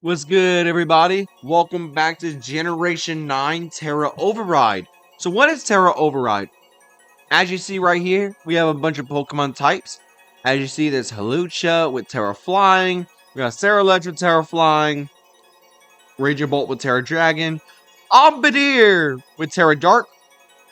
What's good, everybody? Welcome back to Generation 9 Tera Override. So what is Tera Override? As you see right here, we have a bunch of Pokemon types. As you see, there's Hawlucha with Tera Flying. We got Cerulege with Tera Flying. Raging Bolt with Tera Dragon. Bombadier with Tera Dark.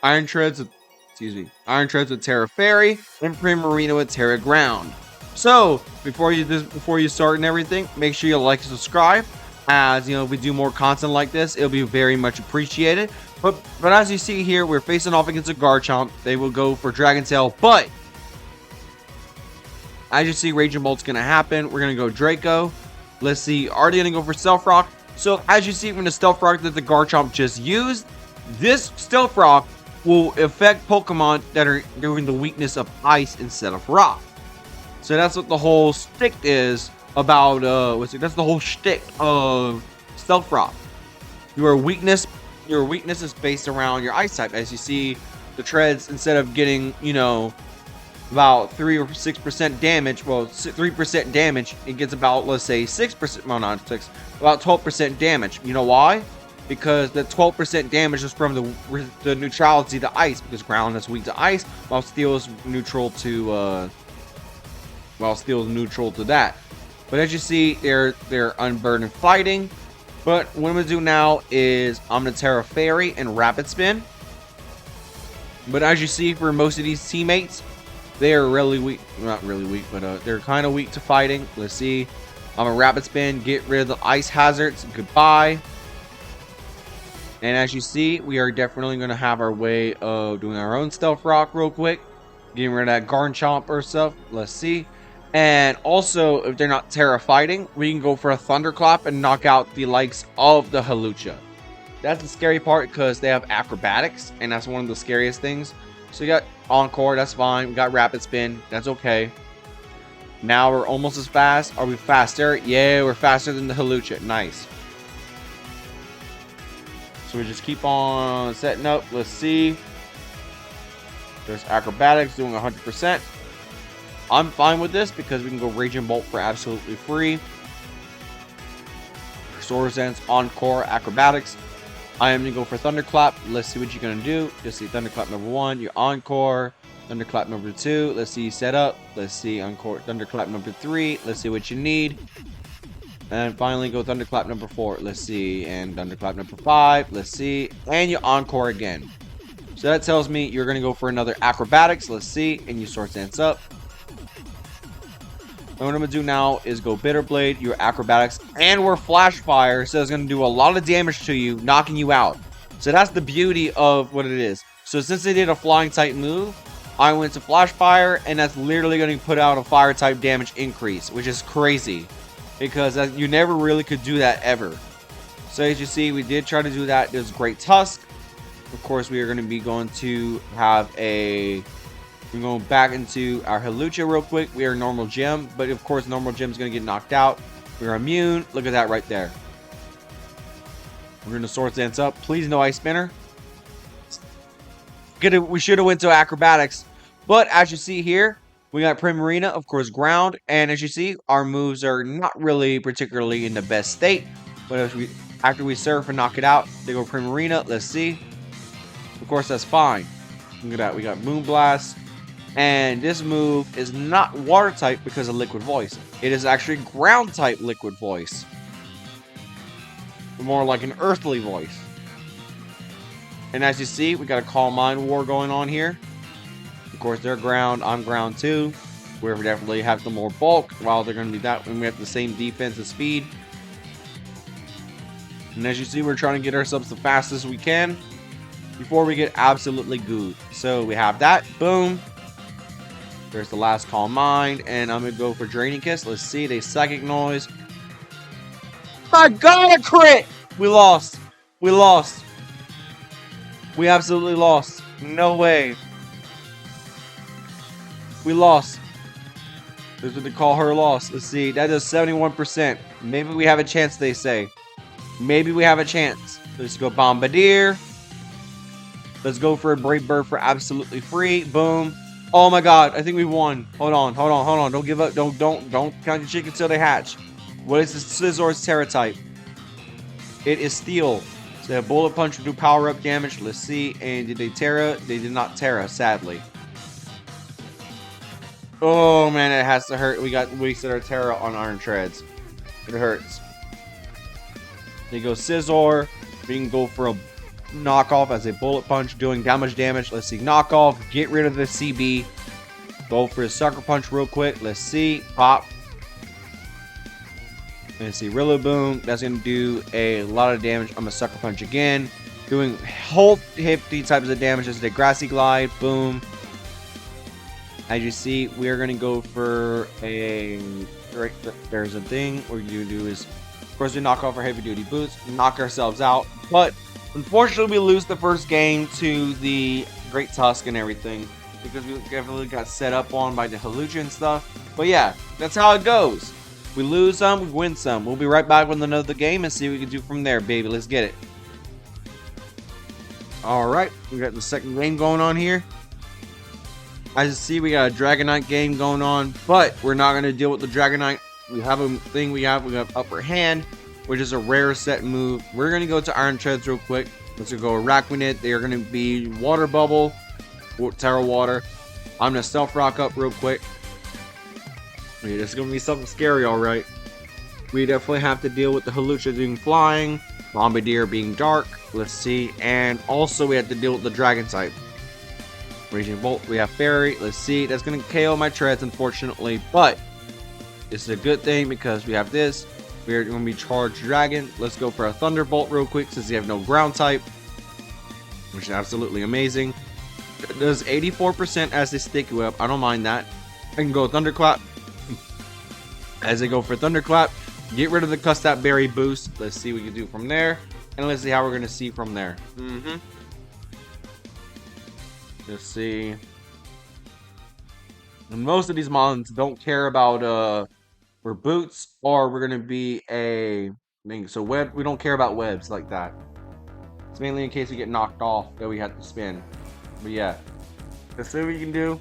Iron Treads with Tera Fairy. And Primarina with Tera Ground. So, before you start and everything, make sure you like and subscribe. As you know, if we do more content like this, it'll be very much appreciated. But as you see here, we're facing off against a Garchomp. They will go for Dragon Tail, but as you see, Raging Bolt's gonna happen. We're gonna go Draco. Let's see, already gonna go for Stealth Rock. So as you see from the Stealth Rock that the Garchomp just used, this Stealth Rock will affect Pokemon that are doing the weakness of Ice instead of Rock. So that's what the whole stick is about. That's the whole shtick of Stealth Rock. Your weakness is based around your Ice type. As you see, the Treads, instead of getting, about 3 or 6% damage, well, 3% damage, it gets about, let's say, 6%, well, not 6, about 12% damage. You know why? Because the 12% damage is from the neutrality to Ice, because Ground is weak to Ice, while Steel is neutral to that. But as you see, they're unburdened fighting. But what I'm gonna do now is I'm gonna Tera Fairy and Rapid Spin. But as you see, for most of these teammates, they are really weak. Not really weak, but they're kind of weak to fighting. Let's see. I'm a Rapid Spin, get rid of the ice hazards. Goodbye. And as you see, we are definitely gonna have our way of doing our own Stealth Rock real quick, getting rid of that Garchomp or stuff. Let's see. And also, if they're not Tera fighting, we can go for a Thunderclap and knock out the likes of the Hawlucha. That's the scary part, because they have acrobatics, and that's one of the scariest things. So you got Encore, that's fine. We got Rapid Spin, that's okay. Now we're almost as fast. Are we faster? Yeah, we're faster than the Hawlucha. Nice. So we just keep on setting up. Let's see. There's acrobatics doing 100%. I'm fine with this because we can go Raging Bolt for absolutely free. Sword Sense, Encore, Acrobatics. I am going to go for Thunderclap. Let's see what you're going to do. Just see Thunderclap number 1, your Encore. Thunderclap number 2. Let's see Setup. Let's see Encore. Thunderclap number 3. Let's see what you need. And finally go Thunderclap number 4. Let's see. And Thunderclap number 5. Let's see. And your Encore again. So that tells me you're going to go for another Acrobatics. Let's see. And you Sword Sense up. And what I'm going to do now is go Bitter Blade, your Acrobatics, and we're Flash Fire, so it's going to do a lot of damage to you, knocking you out. So that's the beauty of what it is. So since they did a Flying type move, I went to Flash Fire, and that's literally going to put out a Fire type damage increase, which is crazy, because you never really could do that ever. So as you see, we did try to do that. There's Great Tusk. Of course, we are going to be going to have we're going back into our Hawlucha real quick. We are normal gym, but of course normal gym is going to get knocked out. We're immune. Look at that right there. We're going to Sword Dance up. Please no Ice Spinner. We should have went to Acrobatics, but as you see here, we got Primarina, of course, Ground, and as you see, our moves are not really particularly in the best state. But after we Surf and knock it out, they go Primarina. Let's see. Of course, that's fine. Look at that. We got Moonblast. And this move is not Water type because of Liquid Voice. It is actually Ground type Liquid Voice. More like an Earthly Voice. And as you see, we got a Calm Mind War going on here. Of course, they're Ground. I'm Ground too. We definitely have the more bulk, while they're going to be that when we have the same defense and speed. And as you see, we're trying to get ourselves the fastest we can before we get absolutely gooed. So we have that. Boom. There's the last Calm Mind, and I'm going to go for Draining Kiss. Let's see, they Psychic Noise. My God, a crit! We lost. We lost. We absolutely lost. No way. We lost. That's what they call her loss. Let's see, that is 71%. Maybe we have a chance, they say. Maybe we have a chance. Let's go Bombardier. Let's go for a Brave Bird for absolutely free. Boom. Oh my God, I think we won. Hold on. Don't give up. Don't count your chickens till they hatch. What is the Scissor's Tera type? It is Steel. So Bullet Punch will do power up damage. Let's see. And did they Tera? They did not Tera, sadly. Oh man, it has to hurt. We wasted our Tera on Iron Treads. It hurts. They go Scizor. We can go for a knockoff as a Bullet Punch, doing damage. Let's see. Knockoff. Get rid of the CB. Go for a Sucker Punch real quick. Let's see. Pop. Let's see. Rillaboom. That's going to do a lot of damage. I'm a Sucker Punch again. Doing whole 50 types of damage as the Grassy Glide. Boom. As you see, we are going to go for a... Right, there's a thing. What we're going to do is, of course, we knock off our heavy duty boots, knock ourselves out. But unfortunately, we lose the first game to the Great Tusk and everything, because we definitely got set up on by the Hawlucha and stuff. But yeah, that's how it goes. We lose some, we win some. We'll be right back with another game and see what we can do from there, baby. Let's get it. Alright, we got the second game going on here. As you see, we got a Dragonite game going on, but we're not going to deal with the Dragonite. We have a thing we have Upper Hand, which is a rare set move. We're going to go to Iron Treads real quick. Let's go Araquanid. They are going to be Water Bubble, Tera Water. I'm going to Stealth Rock up real quick. Okay, this is going to be something scary, alright. We definitely have to deal with the Hawlucha being Flying, Bombardier being Dark. Let's see. And also we have to deal with the Dragon type. Raging Bolt, we have Fairy. Let's see. That's going to KO my Treads, unfortunately. But this is a good thing because we have this. We are going to be Charged Dragon. Let's go for a Thunderbolt real quick since we have no ground type, which is absolutely amazing. It does 84% as a Sticky Web. I don't mind that. I can go Thunderclap. As I go for Thunderclap, get rid of the Custap Berry boost. Let's see what we can do from there. And let's see how we're going to see from there. Let's see. And most of these mons don't care about we're boots or we're gonna be a thing. So web, we don't care about webs like that. It's mainly in case we get knocked off that we have to spin. But yeah, let's see what we can do.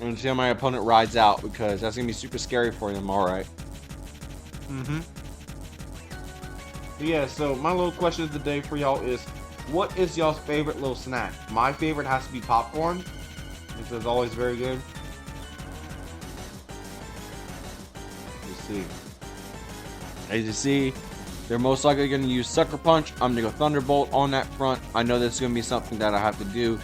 And see how my opponent rides out, because that's gonna be super scary for them. All right. Yeah. So my little question of the day for y'all is, what is y'all's favorite little snack? My favorite has to be popcorn. This is always very good. Let's see. As you see, they're most likely going to use Sucker Punch. I'm going to go Thunderbolt on that front. I know this is going to be something that I have to do.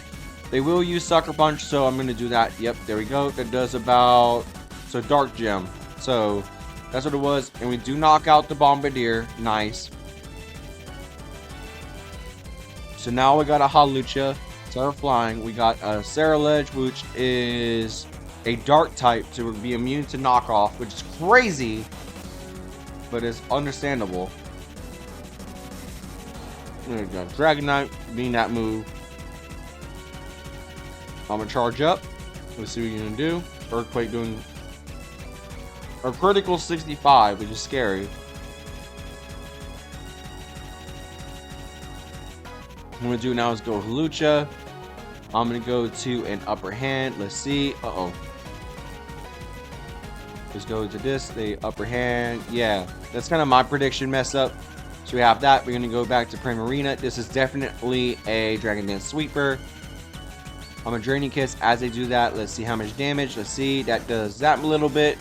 They will use Sucker Punch, so I'm going to do that. Yep, there we go. That does about... So, Dark Gem. So, that's what it was. And we do knock out the Bombardier. Nice. So now we got a Hawlucha, Tera Flying. We got a Ceruledge, which is a Dark type to be immune to knockoff, which is crazy, but it's understandable. We got Dragonite being that move. I'm gonna charge up. Let's see what you're gonna do. Earthquake doing a critical 65, which is scary. What I'm going to do now is go Hawlucha. I'm going to go to an Upper Hand. Let's see. Let's go to this. The Upper Hand. Yeah, that's kind of my prediction mess up. So we have that. We're going to go back to Primarina. This is definitely a Dragon Dance Sweeper. I'm a Draining Kiss as they do that. Let's see how much damage. Let's see. That does that a little bit.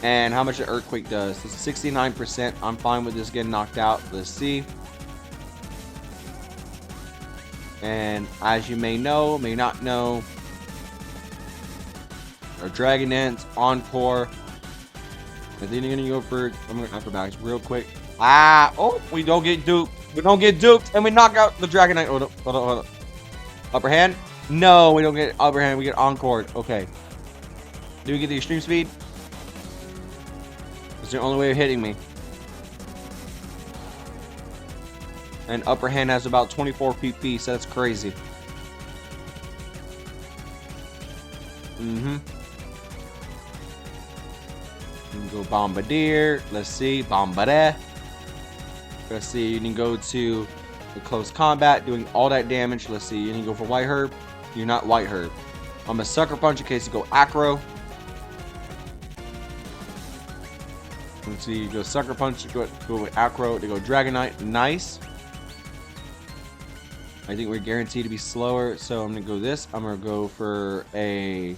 And how much the Earthquake does. This is 69%. I'm fine with this getting knocked out. Let's see. And as you may know, may not know, our Dragon Dance, Encore. And then you're going to go for, I'm going to acrobatics real quick. Oh, we don't get duped. We don't get duped. And we knock out the Dragonite. Hold on. Upper Hand? No, we don't get Upper Hand. We get Encore. Okay. Do we get the Extreme Speed? It's the only way of hitting me. And Upper Hand has about 24 PP, so that's crazy. Go Bombardier. Let's see. Bombardier. Let's see. You can go to the close combat, doing all that damage. Let's see. You can go for White Herb. You're not White Herb. I'm a Sucker Punch in case you go Acro. Let's see, go Sucker Punch, go with Acro, to go Dragonite. Nice. I think we're guaranteed to be slower, so I'm going to go this. I'm going to go for a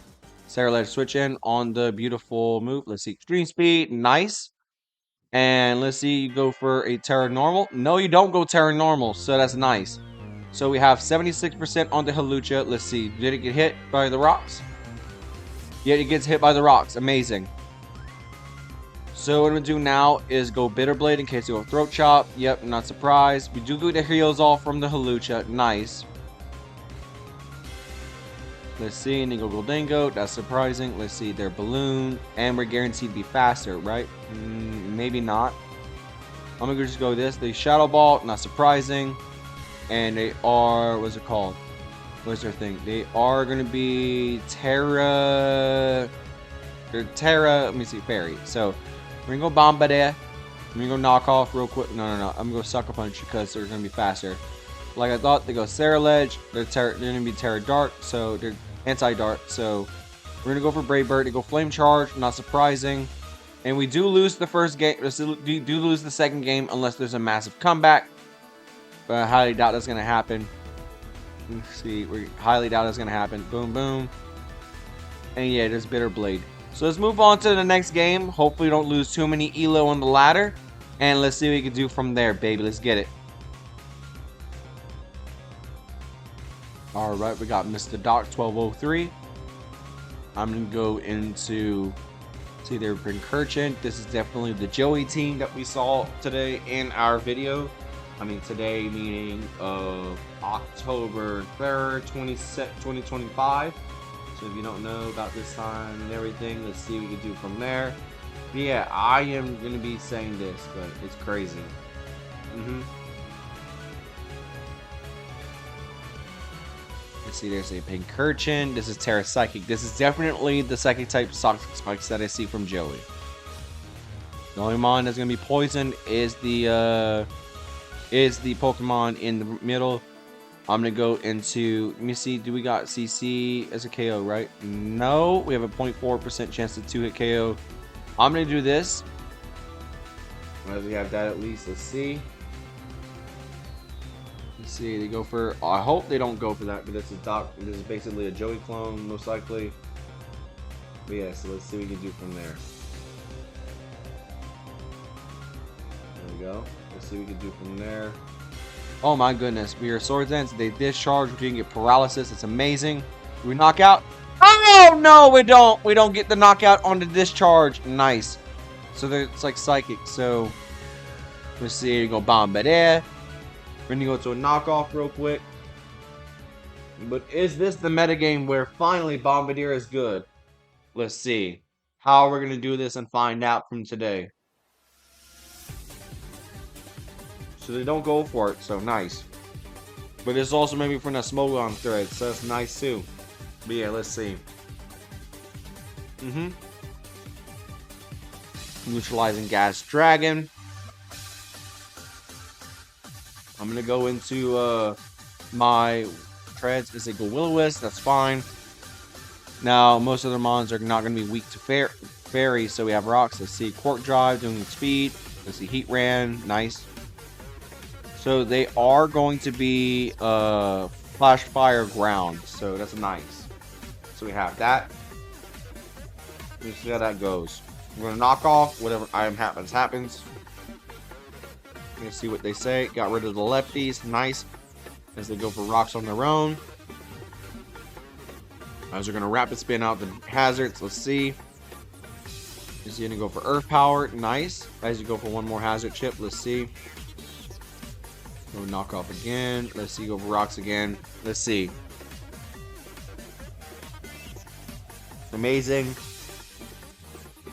Sarah switch in on the beautiful move. Let's see, Extreme Speed. Nice. And let's see, you go for a Terra Normal. No, you don't go Terra Normal, so that's nice. So we have 76% on the Hawlucha. Let's see, did it get hit by the rocks? Yeah, it gets hit by the rocks. Amazing. So what I'm going to do now is go Bitter Blade in case you go Throat Chop. Yep, not surprised. We do get the heals off from the Hawlucha. Nice. Let's see, and then go Goldingo. That's surprising. Let's see, they're Balloon. And we're guaranteed to be faster, right? Maybe not. I'm going to just go with this. The Shadow Ball, not surprising. And they are, what's it called? What's their thing? They are going to be Tera. They're Tera, let me see, Fairy. So, we're going to go Bombardier. I'm going to go Knock Off real quick. No. I'm going to go Sucker Punch because they're going to be faster. Like I thought, they go Sarah Ledge. They're going to be Terra Dark, so they're anti-dark. So we're going to go for Brave Bird. They go Flame Charge, not surprising. And we do lose the first game. We do lose the second game unless there's a massive comeback. But I highly doubt that's going to happen. Let's see, we highly doubt that's going to happen. Boom, boom. And yeah, there's Bitter Blade. So let's move on to the next game. Hopefully we don't lose too many elo on the ladder. And let's see what we can do from there, baby. Let's get it. Alright, we got Mr. Doc 1203. I'm going to go into, see, they're Pincurchin. This is definitely the Joey team that we saw today in our video. I mean, today meaning October 3rd, 2025. So if you don't know about this time and everything, let's see what we can do from there. But yeah, I am going to be saying this, but it's crazy. See, there's a Pincurchin. This is Terra Psychic. This is definitely the Psychic type spikes that I see from Joey. The only mon that's gonna be poisoned is the Pokemon in the middle. I'm gonna go into. Let me see. Do we got CC as a KO? Right? No. We have a 0.4% chance to 2-hit KO. I'm gonna do this. As we have that at least. Let's see. Let's see, they go for. I hope they don't go for that, but this is Doc. This is basically a Joey clone, most likely. But yeah, so let's see what we can do from there. There we go. Let's see what we can do from there. Oh my goodness, we are Swords Dance. They discharge. We can get paralysis. It's amazing. Do we knock out? Oh no, we don't. We don't get the knockout on the discharge. Nice. So it's like psychic. So let's see. You go Bombardier. We're gonna go to a knockoff real quick. But is this the metagame where finally Bombardier is good? Let's see how we're gonna do this and find out from today. So they don't go for it, so nice. But it's also maybe from a Smogon thread, so that's nice too. But yeah, let's see. Neutralizing Gas Dragon. I'm gonna go into my treads. Is it Will-O-Wisp? That's fine. Now most other mons are not gonna be weak to fairy, so we have rocks. Let's see, Quark Drive doing speed. Let's see, Heat Ran, nice. So they are going to be Flash Fire Ground, so that's nice. So we have that. Let's see how that goes. We're gonna knock off whatever item happens. Let's see what they say. Got rid of the lefties. Nice. As they go for rocks on their own. As they're going to rapid spin out the hazards. Let's see. Is he going to go for Earth Power? Nice. As you go for one more hazard chip. Let's see. Go knock off again. Let's see. Go for rocks again. Let's see. Amazing.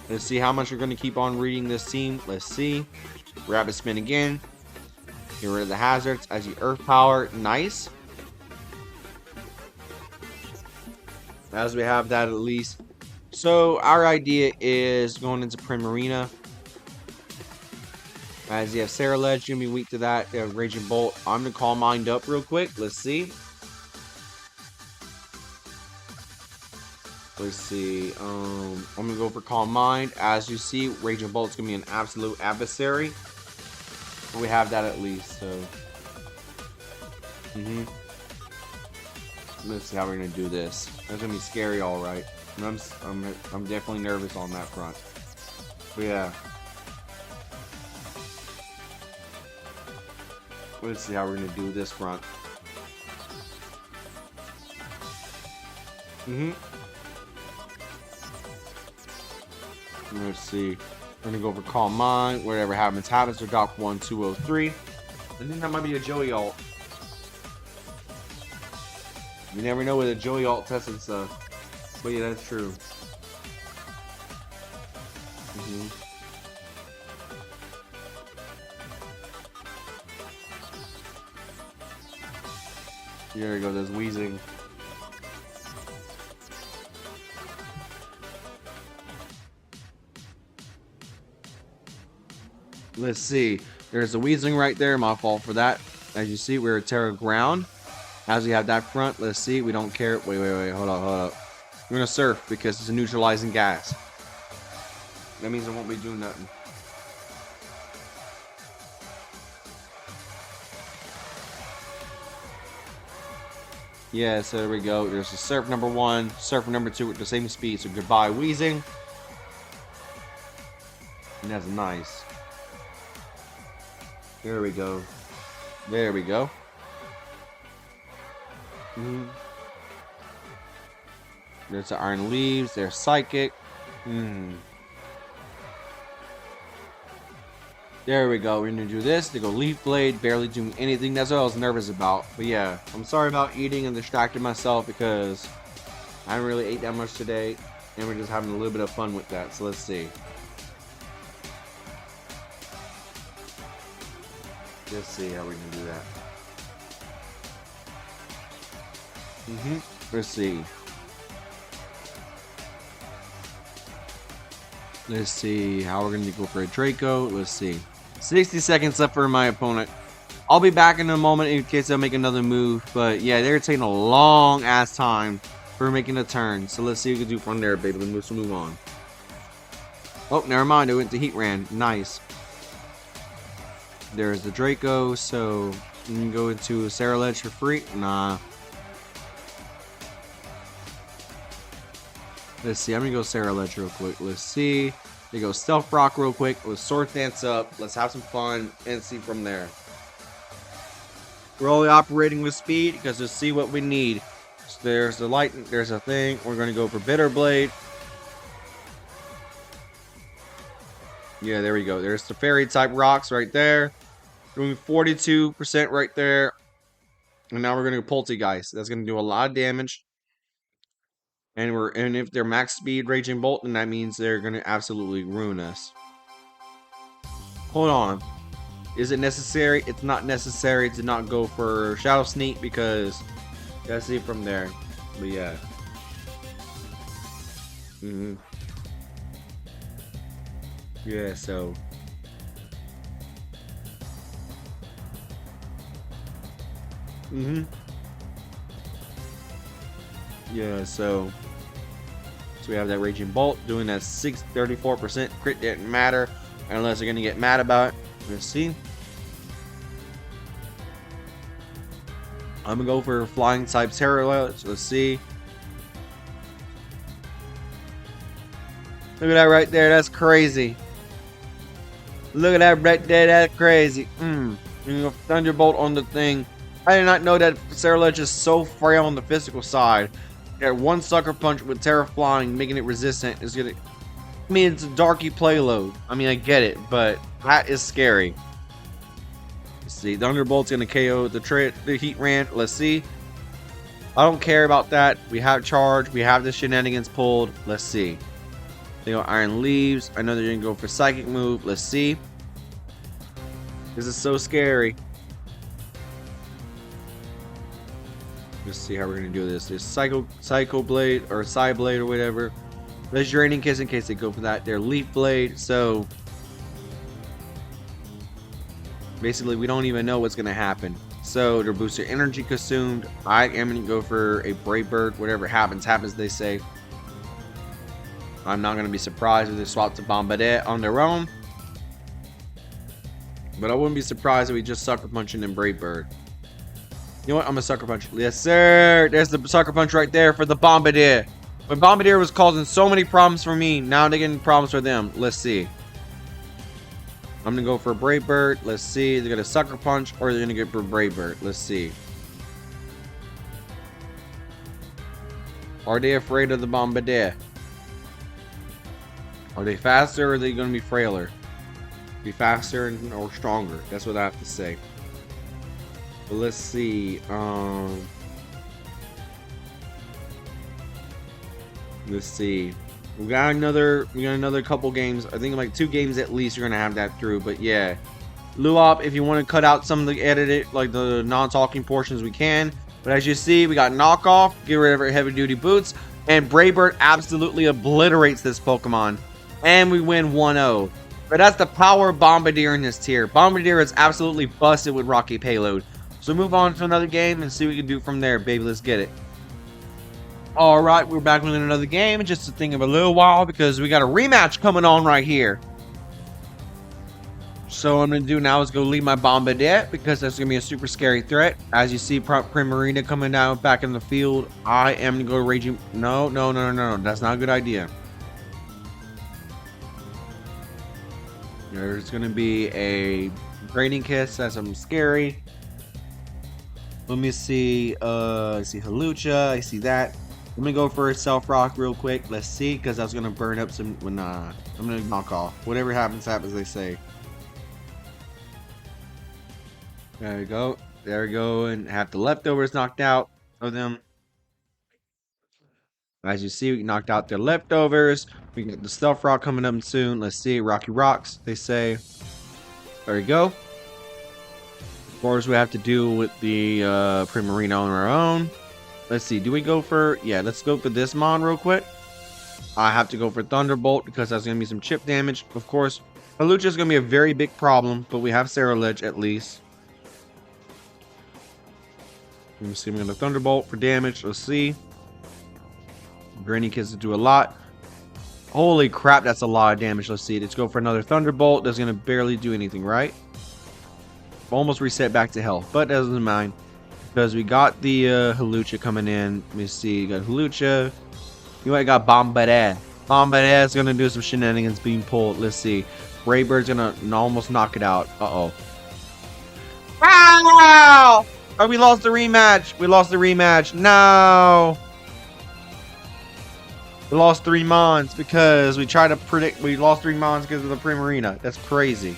Let's see how much we're going to keep on reading this team. Let's see. Rapid spin again. Get rid of the hazards as you Earth Power. Nice. As we have that at least. So our idea is going into Primarina. As you have Sarah Ledge, you're gonna be weak to that. Raging Bolt. I'm gonna call Mind up real quick. Let's see. Let's see. I'm gonna go for Calm Mind. As you see, Raging Bolt's gonna be an absolute adversary. We have that at least, so. Let's see how we're gonna do this. That's gonna be scary, all right. I'm definitely nervous on that front. But yeah. Let's see how we're gonna do this front. Let's see. We're gonna go for Calm Mind. Whatever happens, happens. Or Doc 1203. I think that might be a Joey ult. You never know with a Joey ult testing stuff. But yeah, that's true. There we go, there's wheezing. Let's see. There's a wheezing right there. My fault for that. As you see, we're at Tera ground. As we have that front, let's see. We don't care. Wait. Hold up. We're gonna surf because it's a neutralizing gas. That means I won't be doing nothing. Yeah, so there we go. There's a surf number 1, surf number 2 at the same speed. So goodbye, wheezing. And that's nice. There we go. There we go. There's the Iron Leaves. There's Psychic. There we go. We're gonna do this. They go Leaf Blade, barely doing anything. That's what I was nervous about. But yeah, I'm sorry about eating and distracting myself because I haven't really ate that much today, and we're just having a little bit of fun with that. So let's see. Let's see how we can do that. Let's see. Let's see how we're going to go for a Draco. Let's see. 60 seconds left for my opponent. I'll be back in a moment in case I make another move. But yeah, they're taking a long ass time for making a turn. So let's see what we can do from there, baby. Let's move on. Oh, never mind. I went to Heat Ran. Nice. There's the Draco. So you can go into Sarah Ledge for free. Nah. Let's see. I'm going to go Sarah Ledge real quick. Let's see. They go Stealth Rock real quick. Let's Sword Dance up. Let's have some fun and see from there. We're only operating with speed because let's see what we need. So there's the light. There's a thing. We're going to go for Bitter Blade. Yeah, there we go. There's the Fairy type rocks right there. Doing 42% right there. And now we're going to go Poltergeist. That's going to do a lot of damage. And if they're max speed Raging Bolt, then that means they're gonna absolutely ruin us. Hold on. Is it necessary? It's not necessary to not go for Shadow Sneak because gotta see from there. But yeah. Yeah, so yeah, so we have that Raging Bolt doing that 34% crit. Didn't matter unless they're gonna get mad about it. Let's see. I'm gonna go for Flying type Tera. Let's see. Look at that right there. That's crazy. Look at that right there. That's crazy. Thunderbolt on the thing. I did not know that Sarah Ledge is so frail on the physical side. That one sucker punch with Tera flying, making it resistant, is gonna. I mean, it's a Darky payload. I mean, I get it, but that is scary. Let's see, Thunderbolt's gonna KO the Heat Ran. Let's see. I don't care about that. We have charge. We have the shenanigans pulled. Let's see. They go Iron Leaves. I know they're gonna go for Psychic move. Let's see. This is so scary. Let's see how we're gonna do this. There's Psycho Blade or Psy Blade or whatever. There's Draining Kiss in case they go for that. They're Leaf Blade. So basically, we don't even know what's gonna happen. So their booster energy consumed. I am gonna go for a Brave Bird. Whatever happens, happens. They say. I'm not going to be surprised if they swap to Bombadil on their own. But I wouldn't be surprised if we just Sucker Punching in Brave Bird. You know what? I'm a Sucker Punch. Yes, sir. There's the Sucker Punch right there for the Bombadil. When Bombadil was causing so many problems for me, now they're getting problems for them. Let's see. I'm going to go for Brave Bird. Let's see. They're going to Sucker Punch or they're going to go for Brave Bird. Let's see. Are they afraid of the Bombadil? Are they faster or are they going to be frailer? Be faster or stronger? That's what I have to say. But let's see. Let's see. We got another couple games. I think like 2 games at least you're gonna have that through. But yeah, Luop, if you want to cut out some of the edited, like the non-talking portions, we can. But as you see, we got Knockoff, get rid of our heavy duty boots, and Brave Bird absolutely obliterates this Pokemon, and we win 1-0. But that's the power of Bombadil in this tier. Bombadil is absolutely busted with Rocket Payload. So move on to another game and see what we can do from there, baby. Let's get it. Alright, we're back with another game. Just a thing of a little while because we got a rematch coming on right here. So what I'm going to do now is go leave my Bombadil because that's going to be a super scary threat. As you see, Primarina coming down back in the field. I am going to go Raging... No. That's not a good idea. There's going to be a Draining Kiss. That's something scary. Let me see. I see Halucha. I see that. I'm going to go for a Self Rock real quick. Let's see, because I was going to burn up some... Nah, I'm going to knock off. Whatever happens, they say. There we go. There we go. And have the leftovers knocked out of them. As you see, we knocked out their leftovers. We got the Stealth Rock coming up soon. Let's see. Rocky Rocks, they say. There we go. Of course, we have to deal with the Primarina on our own. Let's see. Do we go for... Yeah, let's go for this Mon real quick. I have to go for Thunderbolt because that's going to be some chip damage. Of course, Halucha is going to be a very big problem, but we have Ceruledge at least. Let me see. I'm going to Thunderbolt for damage. Let's see. Draining Kiss to do a lot. Holy crap, that's a lot of damage. Let's see. Let's go for another Thunderbolt. That's going to barely do anything, right? Almost reset back to health, but that doesn't mind. Because we got the Halucha coming in. Let me see. Got Halucha. You might got Bombadil. Bombadil is going to do some shenanigans being pulled. Let's see. Brave Bird's going to almost knock it out. Uh-oh. Wow! Oh, we lost the rematch. We lost the rematch. No! We lost 3 Mons because we tried to predict. We lost 3 Mons because of the Primarina. That's crazy.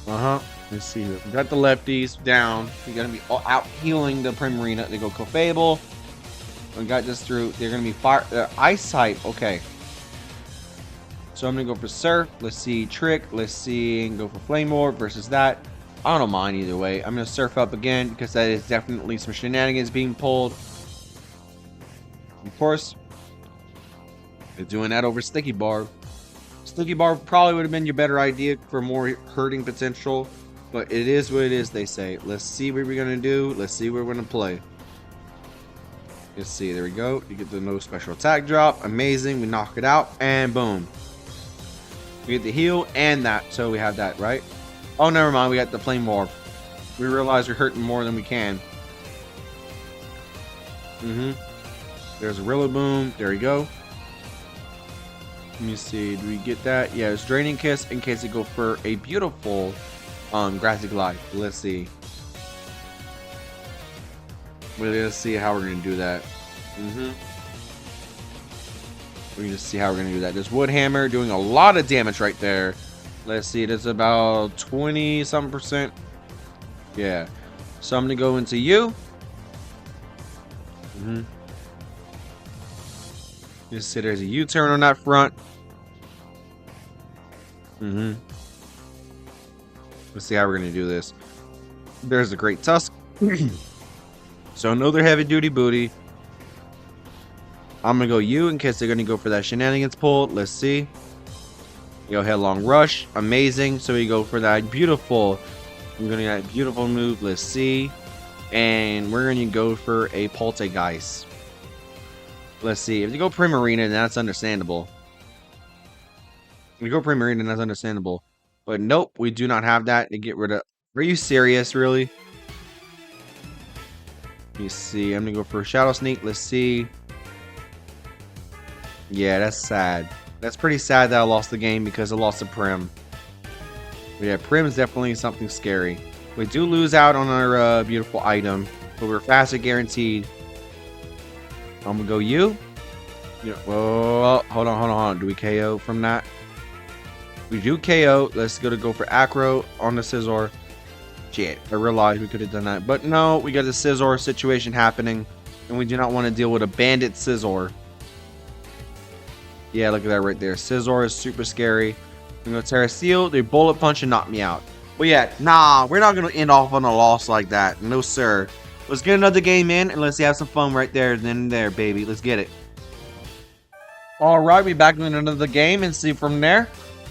Let's see here. We got the lefties down. We're going to be out healing the Primarina. They go Clefable. We got this through. They're going to be fire. Ice type. Okay. So I'm going to go for Surf. Let's see. Trick. Let's see. And go for Flame Orb versus that. I don't mind either way. I'm going to Surf up again because that is definitely some shenanigans being pulled. Of course, they're doing that over Sticky Barb. Sticky Barb probably would have been your better idea for more hurting potential, but it is what it is, they say. Let's see what we're going to do. Let's see what we're going to play. Let's see. There we go. You get the no special attack drop. Amazing. We knock it out, and boom. We get the heal and that, so we have that, right? Oh, never mind. We got the Flame Orb. We realize we're hurting more than we can. There's a Rillaboom. There we go. Let me see. Do we get that? Yeah, it's Draining Kiss in case they go for a beautiful Grassy Glide. Let's see. Let's see how we're going to do that. We can just see how we're going to do that. There's Wood Hammer doing a lot of damage right there. Let's see. It's about 20-something%. Yeah. So I'm going to go into you. Just see there's a U-turn on that front. Let's see how we're going to do this. There's a Great Tusk. So another heavy duty booty. I'm going to go you in case they're going to go for that shenanigans pull. Let's see. Go Headlong Rush. Amazing. So we go for that beautiful. I'm going to get that beautiful move. Let's see. And we're going to go for a Poltergeist. Let's see. If you go Primarina, then that's understandable. If you go Primarina, then that's understandable. But nope, we do not have that to get rid of. Are you serious, really? Let me see. I'm gonna go for a Shadow Sneak. Let's see. Yeah, that's sad. That's pretty sad that I lost the game because I lost a Prim. But yeah, Prim is definitely something scary. We do lose out on our beautiful item, but we're faster guaranteed. I'm gonna go you. Yeah. Whoa, hold on. Do we KO from that? We do KO. Let's go for Acro on the Scizor. Shit, I realized we could have done that, but no, we got the Scizor situation happening, and we do not want to deal with a bandit Scizor. Yeah, look at that right there. Scizor is super scary. I'm gonna Tera Steel. They bullet punch and knock me out. But yeah, nah, we're not gonna end off on a loss like that. No, sir. Let's get another game in and let's have some fun right there. Then there, baby. Let's get it. All right, we back in another game and see from there.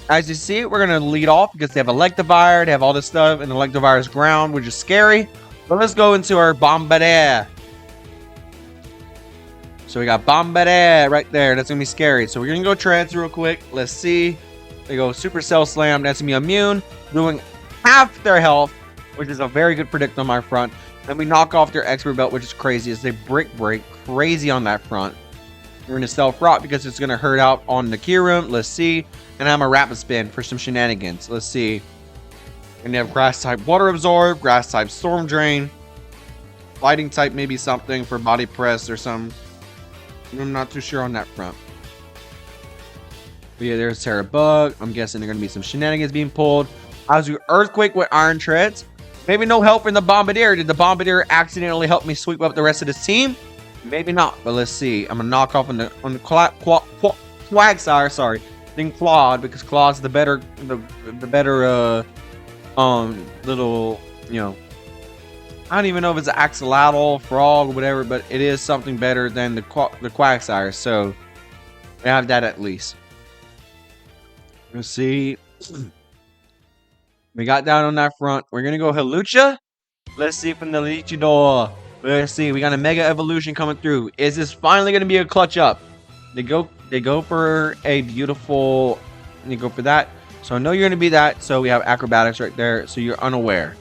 As you see, we're gonna lead off because they have Electivire, they have all this stuff, and Electivire's ground, which is scary. But let's go into our Bombardier. So we got Bombardier right there. That's gonna be scary. So we're gonna go Treads real quick. Let's see. They go Super Cell Slam. That's gonna be immune, doing half their health, which is a very good predict on my front. Then we knock off their Expert Belt, which is crazy, as they break crazy on that front. We're gonna Stealth Rock because it's gonna hurt out on the Kyurem. Let's see. And I'm a Rapid Spin for some shenanigans. Let's see. And you have Grass type Water Absorb, Grass type Storm Drain, Fighting type maybe something for Body Press or some. I'm not too sure on that front. But yeah, there's Terra Bug. I'm guessing there are gonna be some shenanigans being pulled. I was doing Earthquake with Iron Treads. Maybe no help in the Bombardier. Did the Bombardier accidentally help me sweep up the rest of this team? Maybe not, but let's see. I'm gonna knock off on the Quagsire, sorry. Then Claude, because Claude's the better little, you know, I don't even know if it's an Axolotl, Frog, or whatever, but it is something better than the Quagsire, so we have that at least. Let's see. We got down on that front. We're gonna go Hawlucha. Let's see from the Luchador. Let's see. We got a Mega Evolution coming through. Is this finally gonna be a clutch up? They go for a beautiful. They go for that. So I know you're gonna be that. So we have Acrobatics right there. So you're unaware.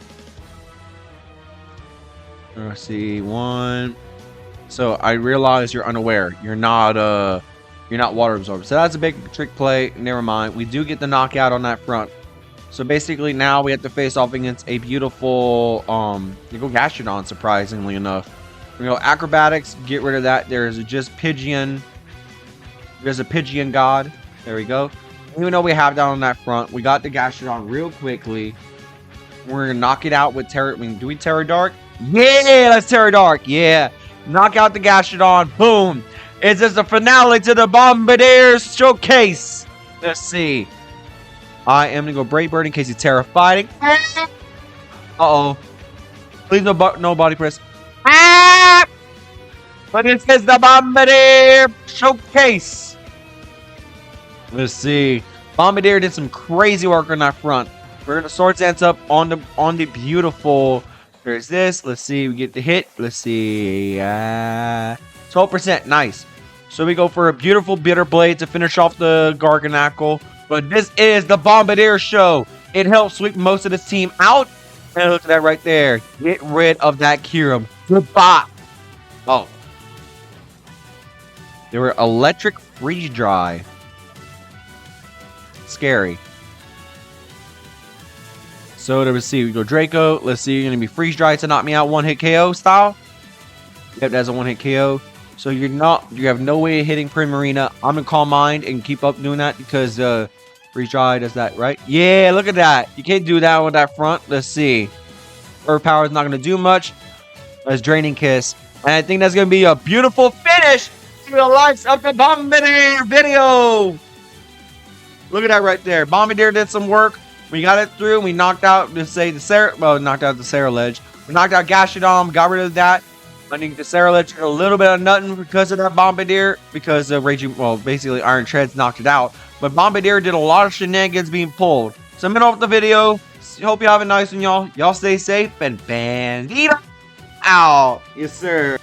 Let's see. One. So I realize you're unaware. You're not Water Absorber. So that's a big trick play. Never mind. We do get the knockout on that front. So basically now we have to face off against a beautiful you go Gastrodon, surprisingly enough. We go Acrobatics, get rid of that. There's just Pidgeon. There's a Pidgeon God. There we go. Even though we have that on that front, we got the Gastrodon real quickly. We're gonna knock it out with Terra. I mean, do we Terra Dark? Yeah, let's Terra Dark. Yeah. Knock out the Gastrodon. Boom. Is this the finale to the Bombardier Showcase? Let's see. I am gonna go Brave Bird in case he's Terra Fighting. Uh-oh. Please no body press. But this is the Bombardier Showcase. Let's see. Bombardier did some crazy work on that front. We're gonna Swords Dance up on the beautiful. There's this. Let's see. We get the hit. Let's see. 12%. Nice. So we go for a beautiful Bitter Blade to finish off the Garganacl. But this is the Bombardier show. It helps sweep most of this team out. And look at that right there. Get rid of that Kyurem. Goodbye. Oh. They were Electric Freeze Dry. Scary. So let's see. We go Draco. Let's see. You're going to be Freeze Dry to knock me out. One hit KO style. Yep, that's a one hit KO. So you have no way of hitting Primarina. I'm going to Calm Mind and keep up doing that because Freeze Dry does that, right? Yeah, look at that. You can't do that with that front. Let's see. Earth Power is not going to do much. Let's Draining Kiss. And I think that's going to be a beautiful finish to the likes of the Bombardier video. Look at that right there. Bombardier did some work. We got it through. We knocked out, knocked out the Ceruledge. We knocked out Gastrodon, got rid of that. I think the Ceruledge did a little bit of nothing because of that Bombardier, because of basically Iron Treads knocked it out. But Bombardier did a lot of shenanigans being pulled. So I'm off the video. Hope you have a nice one, y'all. Y'all stay safe and Bandito out. Yes, sir.